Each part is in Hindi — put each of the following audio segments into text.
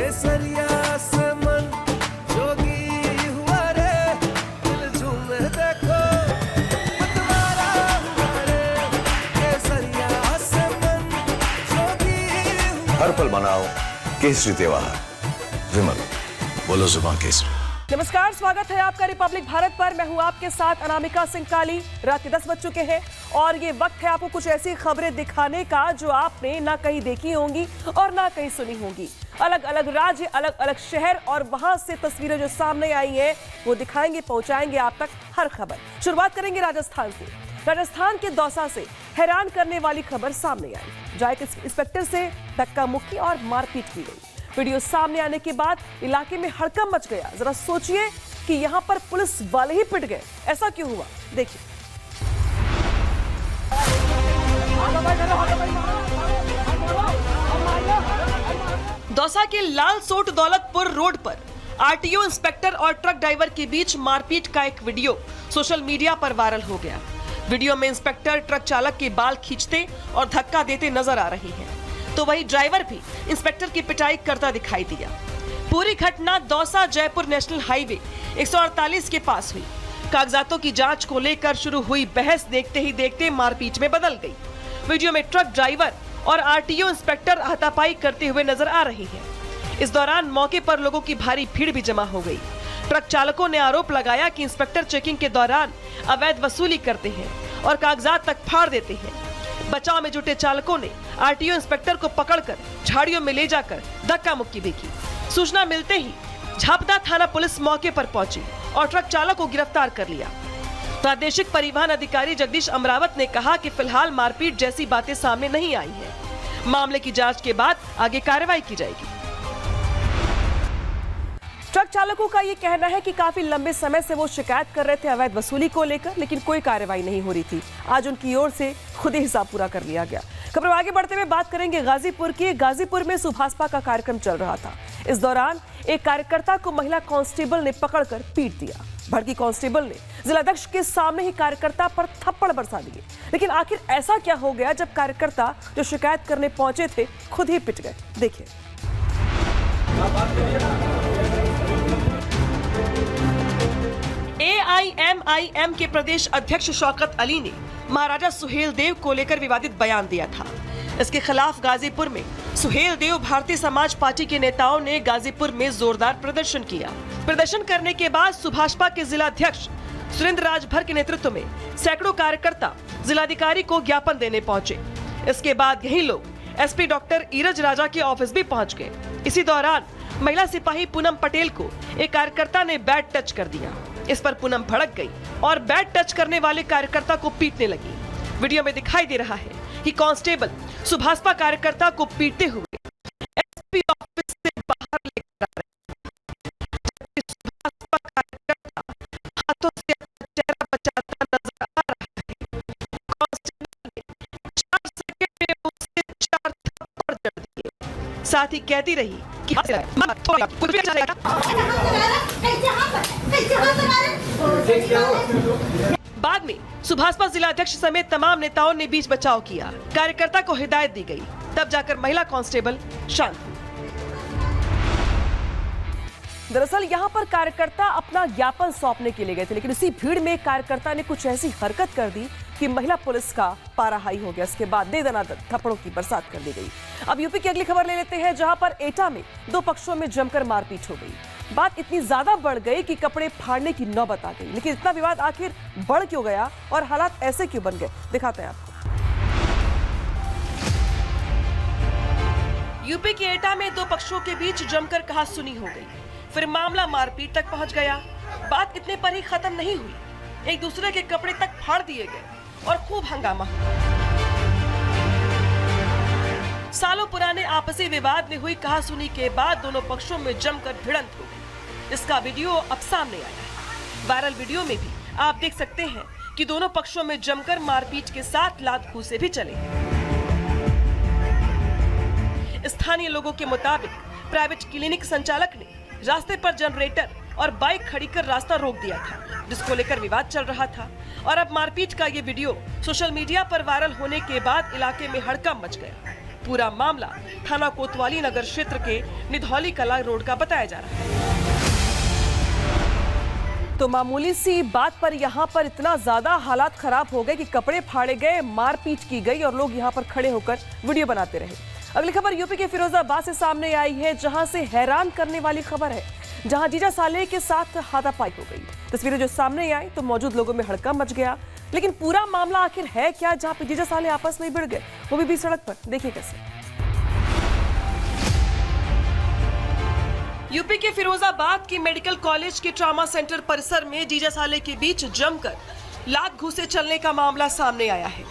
केसरिया से मन जोगी हुआ रे, दिल झूमे देखो मतवारा हुआ रे, केसरिया से मन जोगी हुआ। हर पल मनाओ केसरी त्योहार। विमल, बोलो जुबान केसरी। नमस्कार, स्वागत है आपका रिपब्लिक भारत पर। मैं हूं आपके साथ अनामिका सिंह काली। रात के 10 बज चुके हैं और ये वक्त है आपको कुछ ऐसी खबरें दिखाने का जो आपने ना कहीं देखी होंगी और ना कहीं सुनी होंगी। अलग अलग राज्य, अलग अलग शहर और वहां से तस्वीरें जो सामने आई हैं वो दिखाएंगे, पहुंचाएंगे आप तक हर खबर। शुरुआत करेंगे राजस्थान से। राजस्थान के दौसा से हैरान करने वाली खबर सामने आई, जहां एक इंस्पेक्टर से धक्का मुक्की और मारपीट की गई। वीडियो सामने आने के बाद इलाके में हड़कंप मच गया। जरा सोचिए कि यहां पर पुलिस वाले ही पिट गए, ऐसा क्यों हुआ? देखिए। दौसा के लालसोट दौलतपुर रोड पर आरटीओ इंस्पेक्टर और ट्रक ड्राइवर के बीच मारपीट का एक वीडियो सोशल मीडिया पर वायरल हो गया। वीडियो में इंस्पेक्टर ट्रक चालक के बाल खींचते और धक्का देते नजर आ रहे हैं, तो वही ड्राइवर भी इंस्पेक्टर की पिटाई करता दिखाई दिया। पूरी घटना दौसा जयपुर नेशनल हाईवे 148 के पास हुई। कागजातों की जांच को लेकर शुरू हुई बहस देखते ही देखते मारपीट में बदल गई। वीडियो में ट्रक ड्राइवर और आरटीओ इंस्पेक्टर हाथापाई करते हुए नजर आ रहे हैं। इस दौरान मौके पर लोगों की भारी भीड़ भी जमा हो गई। ट्रक चालकों ने आरोप लगाया कि इंस्पेक्टर चेकिंग के दौरान अवैध वसूली करते हैं और कागजात तक फाड़ देते हैं। बचाव में जुटे चालकों ने आरटीओ इंस्पेक्टर को पकड़कर झाड़ियों में ले जाकर धक्का मुक्की भी की। सूचना मिलते ही झापदा थाना पुलिस मौके पर पहुंची और ट्रक चालक को गिरफ्तार कर लिया। प्रादेशिक परिवहन अधिकारी जगदीश अमरावत ने कहा कि फिलहाल मारपीट जैसी बातें सामने नहीं आई हैं। मामले की जांच के बाद आगे कार्रवाई की जाएगी। ट्रक चालकों का ये कहना है कि काफी लंबे समय से वो शिकायत कर रहे थे अवैध वसूली को लेकर, लेकिन कोई कार्रवाई नहीं हो रही थी। आज उनकी ओर से खुद ही हिसाब पूरा कर लिया गया। खबर आगे बढ़ते हुए बात करेंगे गाजीपुर की। गाजीपुर में सुभाषपा का कार्यक्रम चल रहा था। इस दौरान एक कार्यकर्ता को महिला कांस्टेबल ने पकड़कर पीट दिया। भड़की कांस्टेबल ने जिलाध्यक्ष के सामने ही कार्यकर्ता पर थप्पड़ बरसा दिए। लेकिन आखिर ऐसा क्या हो गया जब कार्यकर्ता जो शिकायत करने पहुंचे थे खुद ही पिट गए? देखिए। AIMIM के प्रदेश अध्यक्ष शौकत अली ने महाराजा सुहेल देव को लेकर विवादित बयान दिया था। इसके खिलाफ गाजीपुर में सुहेल देव भारतीय समाज पार्टी के नेताओं ने गाजीपुर में जोरदार प्रदर्शन किया। प्रदर्शन करने के बाद सुभाषपा के जिला अध्यक्ष सुरेंद्र राजभर के नेतृत्व में सैकड़ों कार्यकर्ता जिलाधिकारी को ज्ञापन देने पहुंचे। इसके बाद यही लोग एसपी डॉक्टर ईरज राजा के ऑफिस भी पहुंच गए। इसी दौरान महिला सिपाही पूनम पटेल को एक कार्यकर्ता ने बैड टच कर दिया। इस पर पूनम भड़क गई और बैड टच करने वाले कार्यकर्ता को पीटने लगी। वीडियो में दिखाई दे रहा है कि कांस्टेबल सुभाषपा कार्यकर्ता को पीटते हुए एसपी ऑफिस से बाहर लेकर आ रहे हैं। सुभाषपा कार्यकर्ता हाथों से अपना चेहरा बचाता नजर आ रहा है। कांस्टेबल ने 4 सेकंड में उससे 4 थप्पड़ जड़ दिए। साथ ही कहती रही कि कुछ भी चलेगा। बाद में सुभाषपा जिलाध्यक्ष समेत तमाम नेताओं ने बीच बचाव किया। कार्यकर्ता को हिदायत दी गई, तब जाकर महिला कांस्टेबल शांत हुई। दरअसल यहां पर कार्यकर्ता अपना ज्ञापन सौंपने के लिए गए थे, लेकिन उसी भीड़ में कार्यकर्ता ने कुछ ऐसी हरकत कर दी कि महिला पुलिस का पारा हाई हो गया। इसके बाद दे दना थप्पड़ों की बरसात कर दी गई। अब यूपी की अगली खबर ले लेते हैं, जहां पर एटा में 2 पक्षों में जमकर मारपीट हो गई। बात इतनी ज्यादा बढ़ गई कि कपड़े फाड़ने की नौबत आ गई। लेकिन इतना विवाद आखिर बढ़ क्यों गया और हालात ऐसे क्यों बन गए, दिखाते हैं आपको। यूपी के एटा में 2 पक्षों के बीच जमकर कहासुनी हो गई। फिर मामला मारपीट तक पहुंच गया। बात इतने पर ही खत्म नहीं हुई, एक दूसरे के कपड़े तक फाड़ दिए गए और खूब हंगामा हुआ। सालों पुराने आपसी विवाद में हुई कहासुनी के बाद दोनों पक्षों में जमकर भिड़ंत हो गई। इसका वीडियो अब सामने आया है। वायरल वीडियो में भी आप देख सकते हैं कि दोनों पक्षों में जमकर मारपीट के साथ लात घूंसे भी चले हैं। स्थानीय लोगों के मुताबिक प्राइवेट क्लिनिक संचालक ने रास्ते पर जनरेटर और बाइक खड़ी कर रास्ता रोक दिया था, जिसको लेकर विवाद चल रहा था। और अब मारपीट का ये वीडियो सोशल मीडिया पर वायरल होने के बाद इलाके में हड़कंप मच गया। पूरा मामला थाना कोतवाली नगर क्षेत्र के निधौली कला रोड का बताया जा रहा है। तो मामूली सी बात पर यहाँ पर इतना ज्यादा हालात खराब हो गए कि कपड़े फाड़े गए, मारपीट की गई और लोग यहाँ पर खड़े होकर वीडियो बनाते रहे। अगली खबर यूपी के फिरोजाबाद से सामने आई है, जहां से हैरान करने वाली खबर है, जहां जीजा साले के साथ हाथापाई हो गई। तस्वीरें जो सामने आई तो मौजूद लोगों में हड़कंप मच गया। लेकिन पूरा मामला आखिर है क्या, जहां पे जीजा साले आपस में भिड़ गए, वो भी बीच सड़क पर। देखिए कैसे। यूपी के फिरोजाबाद के मेडिकल कॉलेज के ट्रॉमा सेंटर परिसर में जीजा साले के बीच जमकर लात घूंसे चलने का मामला सामने आया है।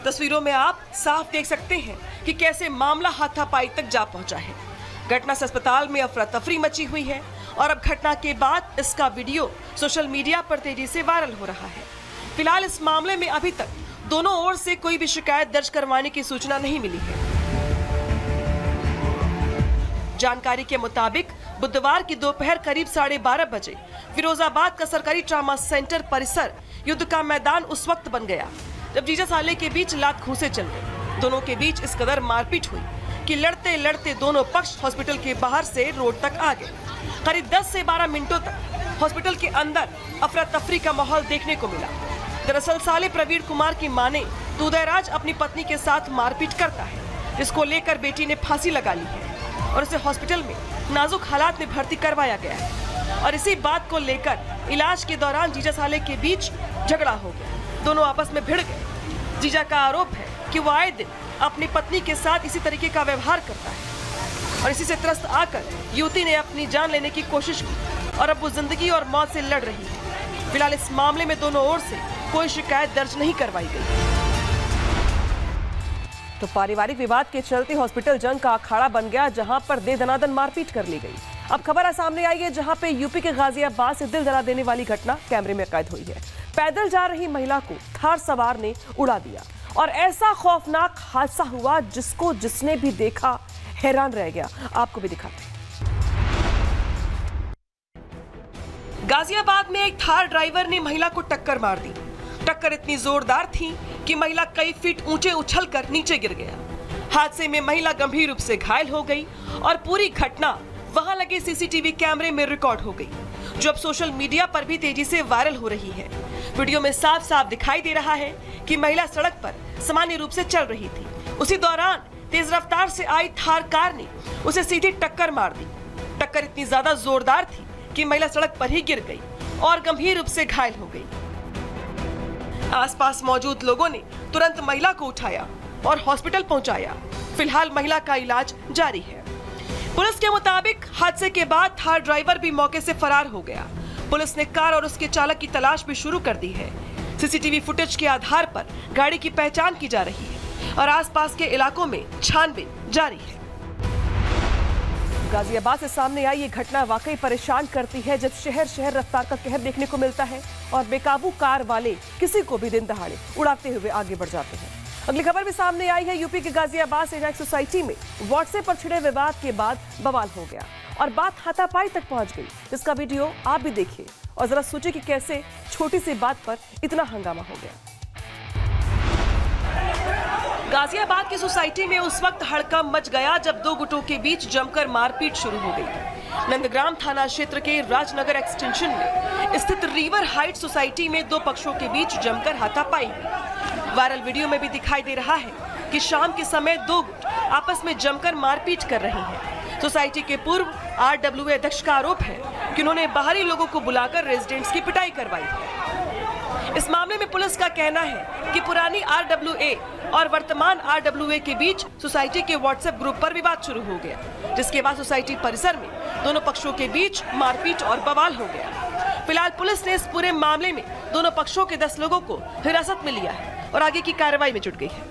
तस्वीरों में आप साफ देख सकते हैं कि कैसे मामला हाथापाई तक जा पहुंचा है। घटना से अस्पताल में अफरा तफरी मची हुई है और अब घटना के बाद इसका वीडियो सोशल मीडिया पर तेजी से वायरल हो रहा है। फिलहाल इस मामले में अभी तक दोनों ओर से कोई भी शिकायत दर्ज करवाने की सूचना नहीं मिली है। जानकारी के मुताबिक बुधवार की दोपहर करीब 12:30 बजे फिरोजाबाद का सरकारी ट्रॉमा सेंटर परिसर युद्ध का मैदान उस वक्त बन गया जब जीजा साले के बीच लात घूंसे चल गई। दोनों के बीच इस कदर मारपीट हुई कि लड़ते लड़ते दोनों पक्ष हॉस्पिटल के बाहर से रोड तक आ गए। करीब 10 से 12 मिनटों तक हॉस्पिटल के अंदर अफरा तफरी का माहौल देखने को मिला। दरअसल साले प्रवीण कुमार की माने तो उदयराज अपनी पत्नी के साथ मारपीट करता है, जिसको लेकर बेटी ने फांसी लगा ली है और उसे हॉस्पिटल में नाजुक हालात में भर्ती करवाया गया है। और इसी बात को लेकर इलाज के दौरान जीजा साले के बीच झगड़ा हो गया। दोनों आपस में भिड़ गए। जीजा का आरोप है कि वो आए दिन अपनी पत्नी के साथ इसी तरीके का व्यवहार करता है और इसी से त्रस्त आकर युवती ने अपनी जान लेने की कोशिश की और अब वो जिंदगी और मौत से लड़ रही है। फिलहाल इस मामले में दोनों ओर से कोई शिकायत दर्ज नहीं करवाई गई। तो पारिवारिक विवाद के चलते हॉस्पिटल जंग का अखाड़ा बन गया, जहां पर दे दनादन मारपीट कर ली गई। अब खबर सामने आई है, जहां पे यूपी के गाजियाबाद से दिल जला देने वाली घटना कैमरे में कैद हुई है। पैदल जा रही महिला को थार सवार ने उड़ा दिया और ऐसा खौफनाक हादसा हुआ जिसको जिसने भी देखा हैरान रह गया। आपको भी दिखाते हैं। गाजियाबाद में एक थार ड्राइवर ने महिला को टक्कर मार दी। टक्कर इतनी जोरदार थी कि महिला कई फीट ऊंचे उछलकर नीचे गिर गया। हादसे में महिला गंभीर रूप से घायल हो गई और पूरी घटना वहां लगे सीसीटीवी कैमरे में रिकॉर्ड हो गई, जो अब सोशल मीडिया पर भी तेजी से वायरल हो रही है। वीडियो में साफ साफ दिखाई दे रहा है कि महिला सड़क पर सामान्य रूप से चल रही थी। उसी दौरान तेज रफ्तार से आई थार कार ने उसे सीधी टक्कर मार दी। टक्कर इतनी ज्यादा जोरदार थी कि महिला सड़क पर ही गिर गई और गंभीर रूप से घायल हो गई। आसपास मौजूद लोगों ने तुरंत महिला को उठाया और हॉस्पिटल पहुंचाया। फिलहाल महिला का इलाज जारी है। पुलिस के मुताबिक हादसे के बाद थार ड्राइवर भी मौके से फरार हो गया। पुलिस ने कार और उसके चालक की तलाश भी शुरू कर दी है। सीसीटीवी फुटेज के आधार पर गाड़ी की पहचान की जा रही है और आसपास के इलाकों में छानबीन जारी है। गाजियाबाद से सामने आई ये घटना वाकई परेशान करती है, जब शहर शहर रफ्तार का कहर देखने को मिलता है और बेकाबू कार वाले किसी को भी दिन दहाड़े उड़ाते हुए आगे बढ़ जाते हैं। अगली खबर भी सामने आई है। यूपी के गाजियाबाद से एक सोसाइटी में व्हाट्सएप पर छिड़े विवाद के बाद बवाल हो गया और बात हाथापाई तक पहुंच गई। इसका वीडियो आप भी देखिए और जरा सोचिए कि कैसे छोटी सी बात पर इतना हंगामा हो गया। गाजियाबाद की सोसाइटी में उस वक्त हड़कंप मच गया जब दो गुटों के बीच जमकर मारपीट शुरू हो गई। नंदग्राम थाना क्षेत्र के राजनगर एक्सटेंशन में स्थित रिवर हाइट सोसाइटी में दो पक्षों के बीच जमकर हाथापाई हुई। वायरल वीडियो में भी दिखाई दे रहा है कि शाम के समय दो गुट आपस में जमकर मारपीट कर रहे हैं। सोसाइटी के पूर्व RWA अध्यक्ष का आरोप है कि उन्होंने बाहरी लोगों को बुलाकर रेजिडेंट्स की पिटाई करवाई है। इस मामले में पुलिस का कहना है कि पुरानी RWA और वर्तमान RWA के बीच सोसाइटी के व्हाट्सएप ग्रुप पर विवाद शुरू हो गया, जिसके बाद सोसाइटी परिसर में दोनों पक्षों के बीच मारपीट और बवाल हो गया। फिलहाल पुलिस ने इस पूरे मामले में दोनों पक्षों के 10 लोगों को हिरासत में लिया है और आगे की कार्रवाई में जुट गई है।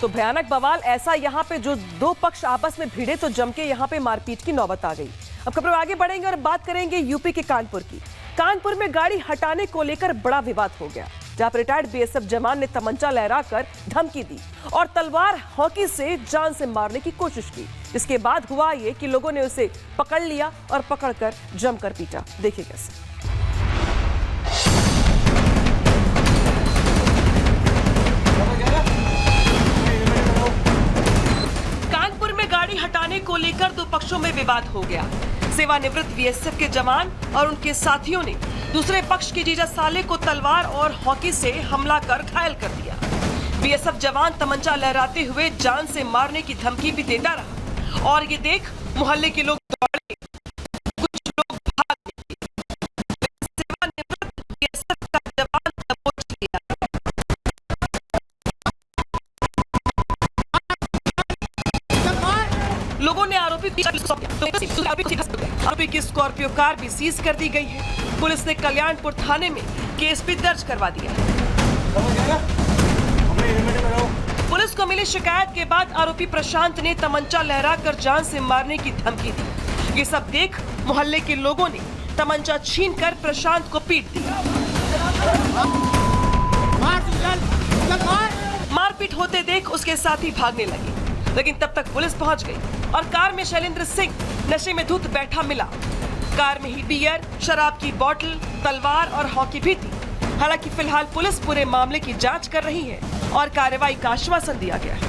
तो भयानक बवाल ऐसा यहाँ पे जो दो पक्ष आपस में भिड़े तो जम के यहाँ पे मारपीट की नौबत आ गई। अब खबर आगे बढ़ेंगे और बात करेंगे यूपी के कानपुर की। कानपुर में गाड़ी हटाने को लेकर बड़ा विवाद हो गया, जहां पर रिटायर्ड BSF जवान ने तमंचा लहराकर धमकी दी और तलवार हॉकी से जान से मारने की कोशिश की। इसके बाद हुआ ये कि लोगों ने उसे पकड़ लिया और पकड़कर जमकर पीटा। देखिए कैसे। पक्षों में विवाद हो गया। सेवानिवृत्त बीएसएफ के जवान और उनके साथियों ने दूसरे पक्ष के जीजा साले को तलवार और हॉकी से हमला कर घायल कर दिया। बीएसएफ जवान तमंचा लहराते हुए जान से मारने की धमकी भी देता रहा और ये देख मोहल्ले के लोग दौड़े, कुछ लोग भाग गए। सेवानिवृत्त बीएसएफ का जवान दबोच लिया। लोगों ने आरोपी की स्कॉर्पियो कार भी सीज कर दी गई है। पुलिस ने कल्याणपुर थाने में केस भी दर्ज करवा दिया है। पुलिस को मिली शिकायत के बाद आरोपी प्रशांत ने तमंचा लहराकर जान से मारने की धमकी दी। ये सब देख मोहल्ले के लोगों ने तमंचा छीनकर प्रशांत को पीट दिया। मारपीट होते देख उसके साथी भागने लगे, लेकिन तब तक पुलिस पहुंच गई और कार में शैलेंद्र सिंह नशे में धुत बैठा मिला। कार में ही बियर, शराब की बोतल, तलवार और हॉकी भी थी। हालांकि फिलहाल पुलिस पूरे मामले की जांच कर रही है और कार्रवाई का आश्वासन दिया गया है।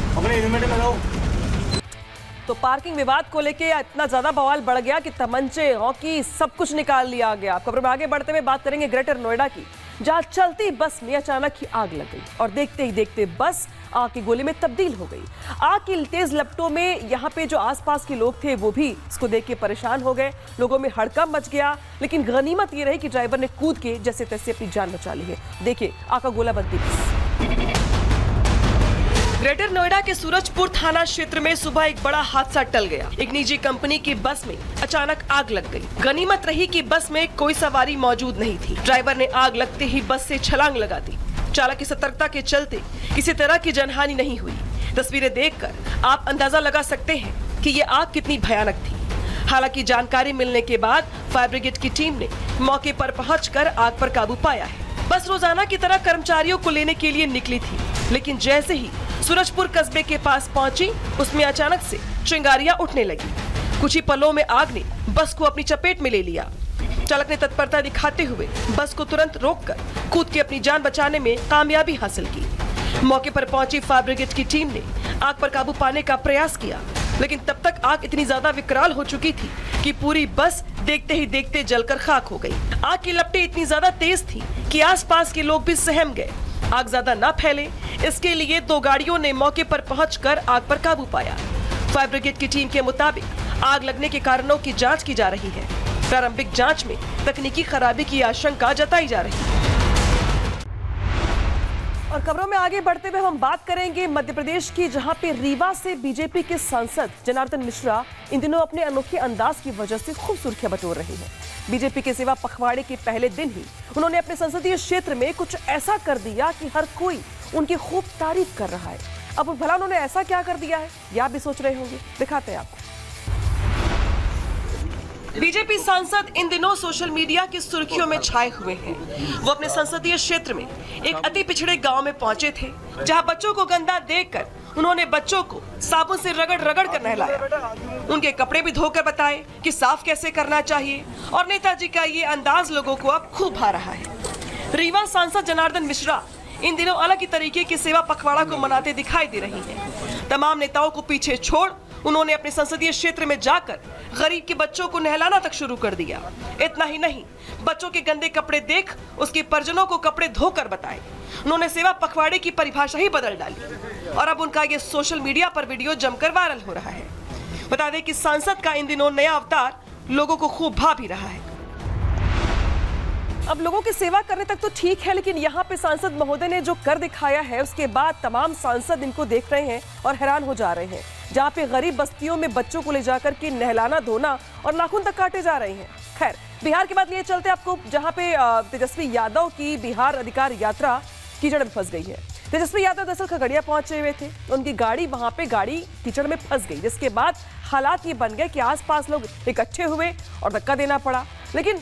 तो पार्किंग विवाद को लेके इतना ज्यादा बवाल बढ़ गया कि तमंचे, हॉकी सब कुछ निकाल लिया गया। खबर में आगे बढ़ते हुए बात करेंगे ग्रेटर नोएडा की, जहां चलती बस में अचानक ही आग लग गई और देखते ही देखते बस आग की गोले में तब्दील हो गई। आग की तेज लपटों में यहाँ पे जो आसपास के लोग थे वो भी इसको देख के परेशान हो गए। लोगों में हड़कंप मच गया, लेकिन गनीमत ये रही कि ड्राइवर ने कूद के जैसे तैसे अपनी जान बचा ली है। देखिए आग का गोला बनती बस। ग्रेटर नोएडा के सूरजपुर थाना क्षेत्र में सुबह एक बड़ा हादसा टल गया। एक निजी कंपनी की बस में अचानक आग लग गई। गनीमत रही कि बस में कोई सवारी मौजूद नहीं थी। ड्राइवर ने आग लगते ही बस से छलांग लगा दी। चालक की सतर्कता के चलते किसी तरह की जनहानि नहीं हुई। तस्वीरें देखकर आप अंदाजा लगा सकते हैं कि ये आग कितनी भयानक थी। हालांकि जानकारी मिलने के बाद फायर ब्रिगेड की टीम ने मौके पर पहुंचकर आग पर काबू पाया है। बस रोजाना की तरह कर्मचारियों को लेने के लिए निकली थी, लेकिन जैसे ही सूरजपुर कस्बे के पास पहुंची, उसमें अचानक से चिंगारियां उठने लगी। कुछ ही पलों में आग ने बस को अपनी चपेट में ले लिया। चालक ने तत्परता दिखाते हुए बस को तुरंत रोककर कूद के अपनी जान बचाने में कामयाबी हासिल की। मौके पर पहुंची फायर ब्रिगेड की टीम ने आग पर काबू पाने का प्रयास किया, लेकिन तब तक आग इतनी ज्यादा विकराल हो चुकी थी कि पूरी बस देखते ही देखते जलकर खाक हो गई। आग की लपटें इतनी ज्यादा तेज थी कि आसपास के लोग भी सहम गए। आग ज्यादा न फैले, इसके लिए 2 गाड़ियों ने मौके पर पहुंचकर आग पर काबू पाया। फायर ब्रिगेड की टीम के मुताबिक आग लगने के कारणों की जांच की जा रही है। प्रारंभिक जांच में तकनीकी खराबी की आशंका जताई जा रही है। और खबरों में आगे बढ़ते हुए हम बात करेंगे मध्य प्रदेश की, जहां पे रीवा से बीजेपी के सांसद जनार्दन मिश्रा इन दिनों अपने अनोखे अंदाज की वजह से खूब सुर्खियां बटोर रहे हैं। बीजेपी के सेवा पखवाड़े के पहले दिन ही उन्होंने अपने संसदीय क्षेत्र में कुछ ऐसा कर दिया कि हर कोई उनकी खूब तारीफ कर रहा है। अब भला उन्होंने ऐसा क्या कर दिया है, यह आप भी सोच रहे होंगे, दिखाते हैं आपको। बीजेपी सांसद इन दिनों सोशल मीडिया की सुर्खियों में छाए हुए हैं। वो अपने संसदीय क्षेत्र में एक अति पिछड़े गांव में पहुंचे थे, जहां बच्चों को गंदा देखकर उन्होंने बच्चों को साबुन से रगड़ रगड़ कर नहलाया। उनके कपड़े भी धोकर बताए कि साफ कैसे करना चाहिए, और नेताजी का ये अंदाज लोगों को अब खूब भा रहा है। रीवा सांसद जनार्दन मिश्रा इन दिनों अलग ही तरीके की सेवा पखवाड़ा को मनाते दिखाई दे रही हैं। तमाम नेताओं को पीछे छोड़ उन्होंने अपने संसदीय क्षेत्र में जाकर गरीब के बच्चों को नहलाना तक शुरू कर दिया। इतना ही नहीं, बच्चों के गंदे कपड़े देख उसके परिजनों को कपड़े धोकर बताए। उन्होंने सेवा पखवाड़े की परिभाषा ही बदल डाली और अब उनका ये सोशल मीडिया पर वीडियो जमकर वायरल हो रहा है। बता दें कि सांसद का इन दिनों नया अवतार लोगों को खूब भा भी रहा है। अब लोगों की सेवा करने तक तो ठीक है, लेकिन यहाँ पे सांसद महोदय ने जो कर दिखाया है उसके बाद तमाम सांसद इनको देख रहे हैं और हैरान हो जा रहे हैं। जहाँ पे गरीब बस्तियों में बच्चों को ले जाकर के नहलाना धोना और नाखून तक काटे जा रहे हैं। खैर, बिहार की बात लिए चलते आपको, जहाँ पे तेजस्वी यादव की बिहार अधिकार यात्रा कीचड़ में फंस गई है। तेजस्वी यादव दरअसल खगड़िया पहुंचे हुए थे, उनकी गाड़ी वहां पे कीचड़ में फंस गई, जिसके बाद हालात ये बन गए कि आसपास लोग इकट्ठे हुए और धक्का देना पड़ा। लेकिन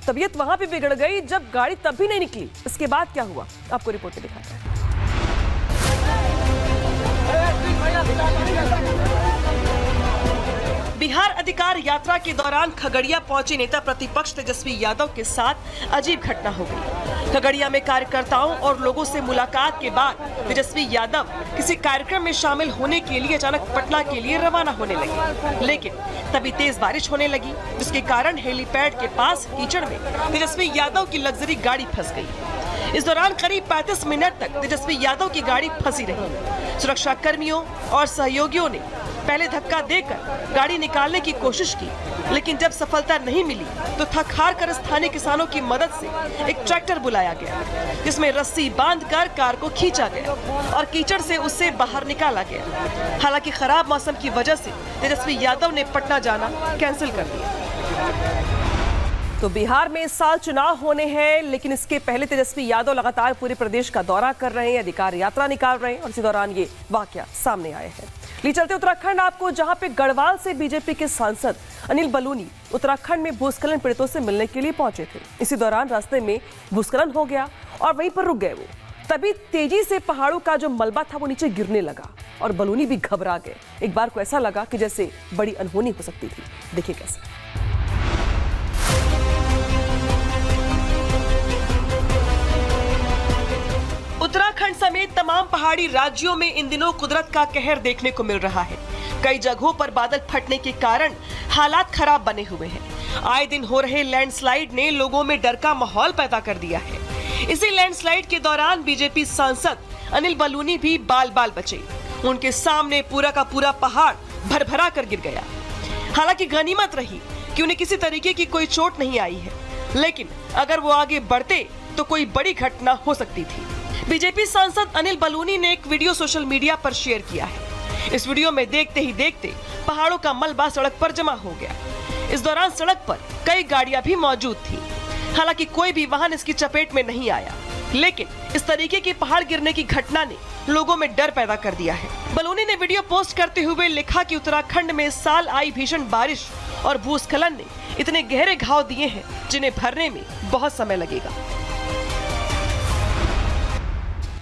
तबीयत वहां पे बिगड़ गई जब गाड़ी तब भी नहीं निकली। इसके बाद क्या हुआ, आपको रिपोर्ट में दिखाते हैं। बिहार अधिकार यात्रा के दौरान खगड़िया पहुंचे नेता प्रतिपक्ष तेजस्वी यादव के साथ अजीब घटना हो गई। खगड़िया में कार्यकर्ताओं और लोगों से मुलाकात के बाद तेजस्वी यादव किसी कार्यक्रम में शामिल होने के लिए अचानक पटना के लिए रवाना होने लगे, लेकिन तभी तेज बारिश होने लगी, जिसके कारण हेलीपैड के पास कीचड़ में तेजस्वी यादव की लग्जरी गाड़ी फंस गई। इस दौरान करीब 35 मिनट तक तेजस्वी यादव की गाड़ी फंसी रही। सुरक्षा कर्मियों और सहयोगियों ने पहले धक्का देकर गाड़ी निकालने की कोशिश की, लेकिन जब सफलता नहीं मिली तो थक हार कर स्थानीय किसानों की मदद से एक ट्रैक्टर बुलाया गया, जिसमें रस्सी बांधकर कार को खींचा गया और कीचड़ से उससे बाहर निकाला गया। हालांकि खराब मौसम की वजह से तेजस्वी यादव ने पटना जाना कैंसिल कर दिया। तो बिहार में इस साल चुनाव होने हैं, लेकिन इसके पहले तेजस्वी यादव लगातार पूरे प्रदेश का दौरा कर रहे हैं, अधिकार यात्रा निकाल रहे हैं और इसी दौरान ये वाकया सामने आए हैं। ले चलते उत्तराखंड आपको, जहां पे गढ़वाल से बीजेपी के सांसद अनिल बलूनी उत्तराखंड में भूस्खलन पीड़ितों से मिलने के लिए पहुंचे थे। इसी दौरान रास्ते में भूस्खलन हो गया और वहीं पर रुक गए वो। तभी तेजी से पहाड़ों का जो मलबा था वो नीचे गिरने लगा और बलूनी भी घबरा गए। एक बार को ऐसा लगा कि जैसे बड़ी अनहोनी हो सकती थी। देखिए कैसे। उत्तराखंड समेत तमाम पहाड़ी राज्यों में इन दिनों कुदरत का कहर देखने को मिल रहा है। कई जगहों पर बादल फटने के कारण हालात खराब बने हुए हैं। आए दिन हो रहे लैंडस्लाइड ने लोगों में डर का माहौल पैदा कर दिया है। इसी लैंडस्लाइड के दौरान बीजेपी सांसद अनिल बलूनी भी बाल बाल बचे। उनके सामने पूरा का पूरा पहाड़ भरभरा कर गिर गया। हालांकि गनीमत रही कि उन्हें किसी तरीके की कोई चोट नहीं आई है, लेकिन अगर वो आगे बढ़ते तो कोई बड़ी घटना हो सकती थी। बीजेपी सांसद अनिल बलूनी ने एक वीडियो सोशल मीडिया पर शेयर किया है। इस वीडियो में देखते ही देखते पहाड़ों का मलबा सड़क पर जमा हो गया। इस दौरान सड़क पर कई गाड़ियां भी मौजूद थी। हालांकि कोई भी वाहन इसकी चपेट में नहीं आया, लेकिन इस तरीके की पहाड़ गिरने की घटना ने लोगों में डर पैदा कर दिया है। बलूनी ने वीडियो पोस्ट करते हुए लिखा कि उत्तराखंड में इस साल आई भीषण बारिश और भूस्खलन ने इतने गहरे घाव दिए हैं जिन्हें भरने में बहुत समय लगेगा।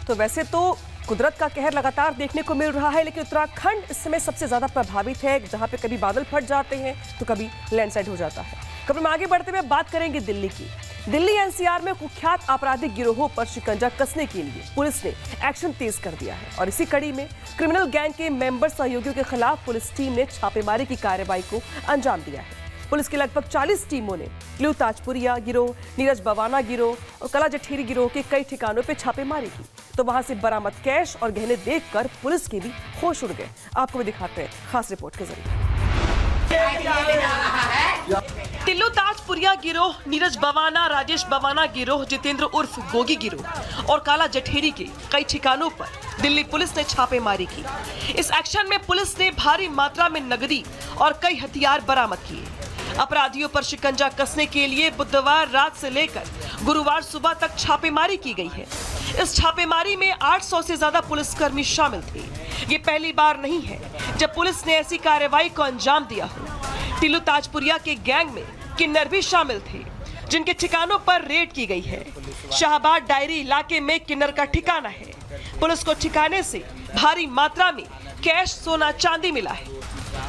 तो वैसे तो कुदरत का कहर लगातार देखने को मिल रहा है, लेकिन उत्तराखंड इस समय सबसे ज्यादा प्रभावित है, जहां पे कभी बादल फट जाते हैं तो कभी लैंडस्लाइड हो जाता है। खबर में आगे बढ़ते हुए बात करेंगे दिल्ली की। दिल्ली एनसीआर में कुख्यात आपराधिक गिरोहों पर शिकंजा कसने के लिए पुलिस ने एक्शन तेज कर दिया है और इसी कड़ी में क्रिमिनल गैंग के मेंबर सहयोगियों के खिलाफ पुलिस टीम ने छापेमारी की कार्रवाई को अंजाम दिया है। पुलिस की लगभग 40 टीमों ने टिल्लू ताजपुरिया गिरोह, नीरज बवाना गिरोह और कला जठेरी गिरोह के कई ठिकानों पर छापेमारी की, तो वहां से बरामद कैश और गहने देखकर पुलिस के भी होश उड़ गए। आपको भी दिखाते हैं खास रिपोर्ट के जरिए। टिल्लू ताजपुरिया गिरोह, नीरज बवाना, राजेश बवाना गिरोह, जितेंद्र उर्फ गोगी गिरोह और काला जठेरी के कई ठिकानों पर दिल्ली पुलिस ने छापेमारी की। इस एक्शन में पुलिस ने भारी मात्रा में नकदी और कई हथियार बरामद किए। अपराधियों पर शिकंजा कसने के लिए बुधवार रात से लेकर गुरुवार सुबह तक छापेमारी की गई है। इस छापेमारी में 800 से ज्यादा पुलिसकर्मी शामिल थे। ये पहली बार नहीं है जब पुलिस ने ऐसी कार्रवाई को अंजाम दिया हो। टिल्लू ताजपुरिया के गैंग में किन्नर भी शामिल थे, जिनके ठिकानों पर रेड की गई है। शाहबाद डायरी इलाके में किन्नर का ठिकाना है। पुलिस को ठिकाने से भारी मात्रा में कैश, सोना, चांदी मिला है।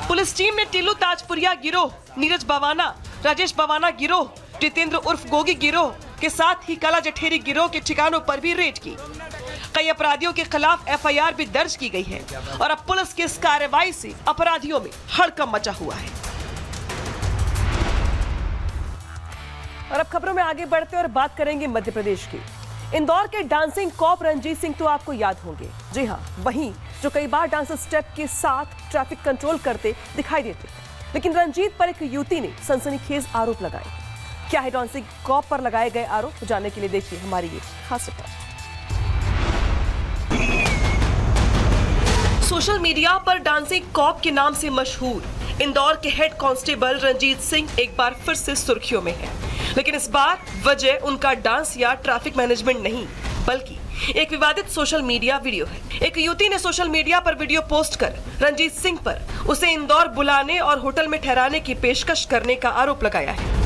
पुलिस टीम ने टिल्लू ताजपुरिया गिरोह, नीरज बवाना, राजेश बवाना गिरोह, जितेंद्र उर्फ गोगी गिरोह के साथ ही कला जठेरी गिरोह के ठिकानों पर भी रेड की। कई अपराधियों के खिलाफ एफआईआर भी दर्ज की गई है और अब पुलिस की इस कार्रवाई से अपराधियों में हड़कंप मचा हुआ है। और अब खबरों में आगे बढ़ते और बात करेंगे मध्य प्रदेश की। इंदौर के डांसिंग कॉप रंजीत सिंह तो आपको याद होंगे। जी हाँ, वहीं जो कई बार डांस स्टेप के साथ ट्रैफिक कंट्रोल करते दिखाई देते, लेकिन रंजीत पर एक युवती ने सनसनीखेज आरोप लगाए। क्या है डांसिंग कॉप पर लगाए गए आरोप, जानने के लिए देखिए हमारी ये खास रिपोर्ट। सोशल मीडिया पर डांसिंग कॉप के नाम से मशहूर इंदौर के हेड कांस्टेबल रंजीत सिंह एक बार फिर से सुर्खियों में है, लेकिन इस बार वजह उनका डांस या ट्रैफिक मैनेजमेंट नहीं, बल्कि एक विवादित सोशल मीडिया वीडियो है। एक युवती ने सोशल मीडिया पर वीडियो पोस्ट कर रंजीत सिंह पर उसे इंदौर बुलाने और होटल में ठहराने की पेशकश करने का आरोप लगाया है।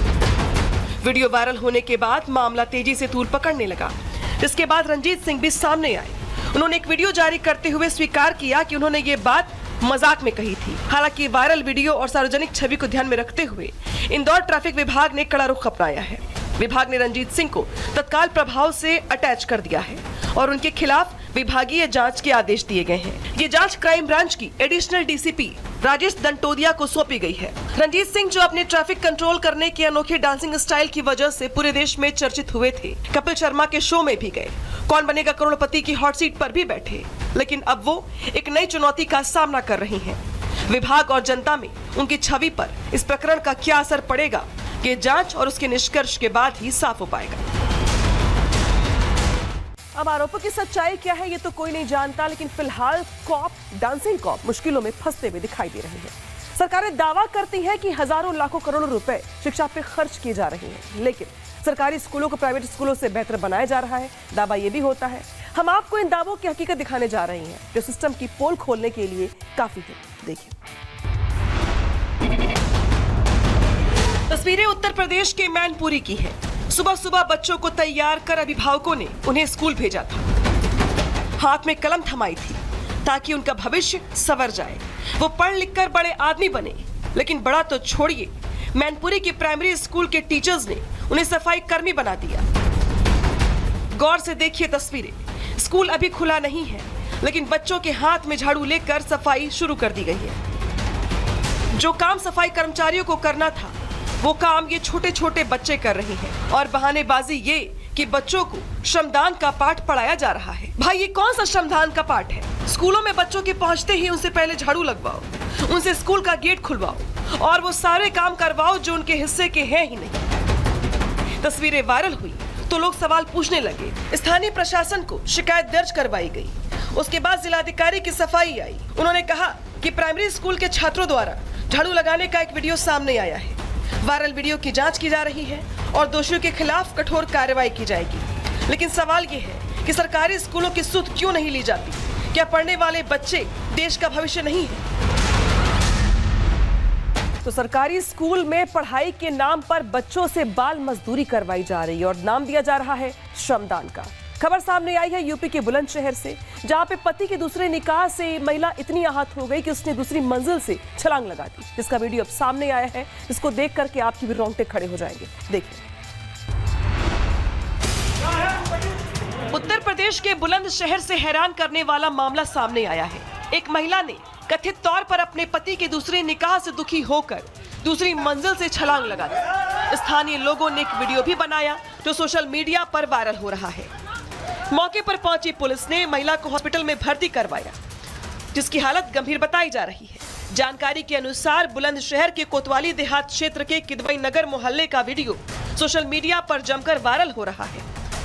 वीडियो वायरल होने के बाद मामला तेजी से तूल पकड़ने लगा, जिसके बाद रंजीत सिंह भी सामने आए। उन्होंने एक वीडियो जारी करते हुए स्वीकार किया कि उन्होंने ये बात मजाक में कही थी। हालांकि वायरल वीडियो और सार्वजनिक छवि को ध्यान में रखते हुए इंदौर ट्रैफिक विभाग ने कड़ा रुख अपनाया है। विभाग ने रंजीत सिंह को तत्काल प्रभाव से अटैच कर दिया है और उनके खिलाफ विभागीय जांच के आदेश दिए गए हैं। ये जांच क्राइम ब्रांच की एडिशनल डीसीपी राजेश दंटोदिया को सौंपी गई है। रंजीत सिंह जो अपने ट्रैफिक कंट्रोल करने के अनोखे डांसिंग स्टाइल की वजह से पूरे देश में चर्चित हुए थे, कपिल शर्मा के शो में भी गए, कौन बनेगा करोड़पति की हॉट सीट पर भी बैठे, लेकिन अब वो एक नई चुनौती का सामना कर रही हैं। विभाग और जनता में उनकी छवि पर इस प्रकरण का क्या असर पड़ेगा, ये जांच और उसके निष्कर्ष के बाद ही साफ हो पाएगा। अब आरोपों की सच्चाई क्या है ये तो कोई नहीं जानता, लेकिन फिलहाल कॉप, डांसिंग कॉप मुश्किलों में फंसते हुए दिखाई दे रहे हैं। सरकारें दावा करती हैं कि हजारों लाखों करोड़ों रुपए शिक्षा पे खर्च किए जा रहे हैं, लेकिन सरकारी स्कूलों को प्राइवेट स्कूलों से बेहतर बनाया जा रहा है। दावा ये भी होता है। हम आपको इन दावों की हकीकत दिखाने जा रहे हैं जो सिस्टम की पोल खोलने के लिए काफी है। देखिए तस्वीरें उत्तर प्रदेश के मैनपुरी की है। सुबह सुबह बच्चों को तैयार कर अभिभावकों ने उन्हें स्कूल भेजा था। हाथ में कलम थमाई थी ताकि उनका भविष्य संवर जाए, वो पढ़ लिख कर बड़े आदमी बने। लेकिन बड़ा तो छोड़िए, मैनपुरी के प्राइमरी स्कूल के टीचर्स ने उन्हें सफाई कर्मी बना दिया। गौर से देखिए तस्वीरें। स्कूल अभी खुला नहीं है, लेकिन बच्चों के हाथ में झाड़ू लेकर सफाई शुरू कर दी गई है। जो काम सफाई कर्मचारियों को करना था, वो काम ये छोटे छोटे बच्चे कर रहे हैं। और बहानेबाजी ये कि बच्चों को श्रमदान का पाठ पढ़ाया जा रहा है। भाई ये कौन सा श्रमदान का पाठ है? स्कूलों में बच्चों के पहुंचते ही उनसे पहले झाड़ू लगवाओ, उनसे स्कूल का गेट खुलवाओ और वो सारे काम करवाओ जो उनके हिस्से के हैं ही नहीं। तस्वीरें वायरल हुई तो लोग सवाल पूछने लगे। स्थानीय प्रशासन को शिकायत दर्ज करवाई गई। उसके बाद जिलाधिकारी की सफाई आई। उन्होंने कहा कि प्राइमरी स्कूल के छात्रों द्वारा झाड़ू लगाने का एक वीडियो सामने आया है। वायरल वीडियो की जांच की जा रही है और दोषियों के खिलाफ कठोर कार्रवाई की जाएगी। लेकिन सवाल ये है कि सरकारी स्कूलों की सुध क्यों नहीं ली जाती? क्या पढ़ने वाले बच्चे देश का भविष्य नहीं है? तो सरकारी स्कूल में पढ़ाई के नाम पर बच्चों से बाल मजदूरी करवाई जा रही है और नाम दिया जा रहा है श्रमदान का। खबर सामने आई है यूपी के बुलंदशहर से, जहां पे पति के दूसरे निकाह से महिला इतनी आहत हो गई कि उसने दूसरी मंजिल से छलांग लगा दी, जिसका वीडियो अब सामने आया है। इसको देख करके आपकी भी रोंगटे खड़े हो जाएंगे। देखिए। उत्तर प्रदेश के बुलंदशहर से हैरान करने वाला मामला सामने आया है। एक महिला ने कथित तौर पर अपने पति के दूसरे निकाह से दुखी होकर दूसरी मंजिल से छलांग लगा दी। स्थानीय लोगों ने एक वीडियो भी बनाया जो सोशल मीडिया पर वायरल हो रहा है। मौके पर पहुंची पुलिस ने महिला को हॉस्पिटल में भर्ती करवाया, जिसकी हालत गंभीर बताई जा रही है। जानकारी के अनुसार बुलंदशहर के कोतवाली देहात क्षेत्र के किदवई नगर मोहल्ले का वीडियो सोशल मीडिया पर जमकर वायरल हो रहा है।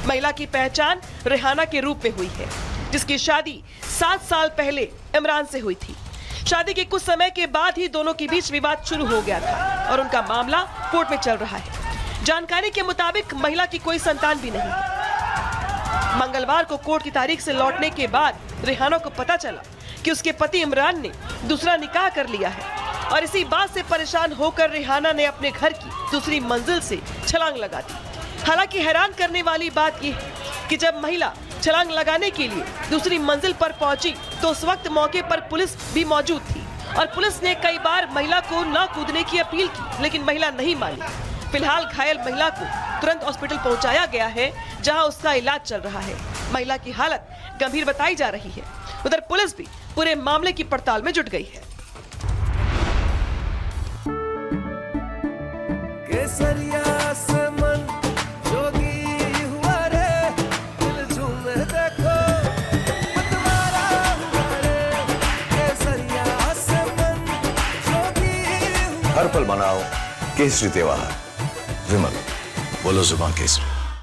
महिला की पहचान रेहाना के रूप में हुई है, जिसकी शादी 7 साल पहले इमरान से हुई थी। शादी के कुछ समय के बाद ही दोनों के बीच विवाद शुरू हो गया था और उनका मामला कोर्ट में चल रहा है। जानकारी के मुताबिक महिला की कोई संतान भी नहीं है। मंगलवार को कोर्ट की तारीख से लौटने के बाद रेहाना को पता चला कि उसके पति इमरान ने दूसरा निकाह कर लिया है और इसी बात से परेशान होकर रेहाना ने अपने घर की दूसरी मंजिल से छलांग लगा दी। हालांकि हैरान करने वाली बात यह है कि जब महिला छलांग लगाने के लिए दूसरी मंजिल पर पहुंची तो उस वक्त मौके पर पुलिस भी मौजूद थी और पुलिस ने कई बार महिला को न कूदने की अपील की, लेकिन महिला नहीं मानी। फिलहाल घायल महिला को तुरंत हॉस्पिटल पहुंचाया गया है, जहां उसका इलाज चल रहा है। महिला की हालत गंभीर बताई जा रही है। उधर पुलिस भी पूरे मामले की पड़ताल में जुट गई है। केसरिया से मन जोगी हुआ रे, दिल झूमे देखो मतवारा हुआ रे। केसरिया से मन जोगी हुआ। हर पल मनाओ केसरी त्योहार। विमल, बोलो जुबान केसरी।